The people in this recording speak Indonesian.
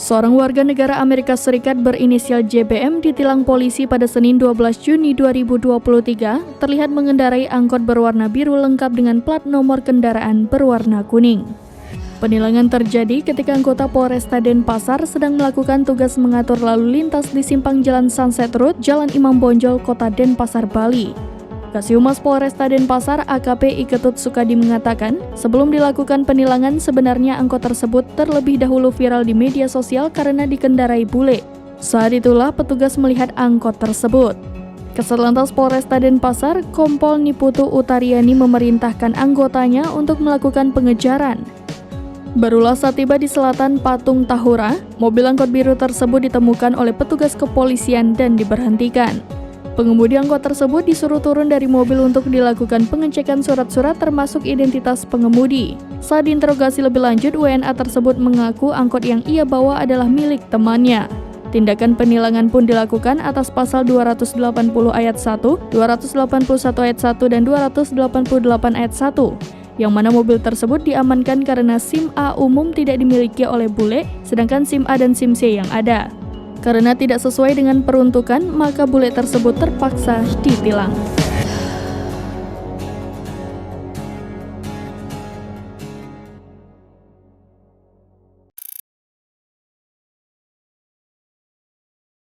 Seorang warga negara Amerika Serikat berinisial JBM ditilang polisi pada Senin 12 Juni 2023 terlihat mengendarai angkot berwarna biru lengkap dengan plat nomor kendaraan berwarna kuning. Penilangan terjadi ketika anggota Polresta Denpasar sedang melakukan tugas mengatur lalu lintas di simpang Jalan Sunset Road, Jalan Imam Bonjol, Kota Denpasar, Bali. Kasihumas Polresta Denpasar AKP Iketut Sukadi mengatakan, sebelum dilakukan penilangan sebenarnya angkot tersebut terlebih dahulu viral di media sosial karena dikendarai bule. Saat itulah petugas melihat angkot tersebut. Kasatlantas Polresta Denpasar, Kompol Niputu Utariani memerintahkan anggotanya untuk melakukan pengejaran. Barulah saat tiba di selatan Patung Tahura, mobil angkot biru tersebut ditemukan oleh petugas kepolisian dan diberhentikan. Pengemudi angkot tersebut disuruh turun dari mobil untuk dilakukan pengecekan surat-surat termasuk identitas pengemudi. Saat diinterogasi lebih lanjut, WNA tersebut mengaku angkot yang ia bawa adalah milik temannya. Tindakan penilangan pun dilakukan atas pasal 280 ayat 1, 281 ayat 1, dan 288 ayat 1, yang mana mobil tersebut diamankan karena SIM A umum tidak dimiliki oleh bule, sedangkan SIM A dan SIM C yang ada. Karena tidak sesuai dengan peruntukan, maka bule tersebut terpaksa ditilang.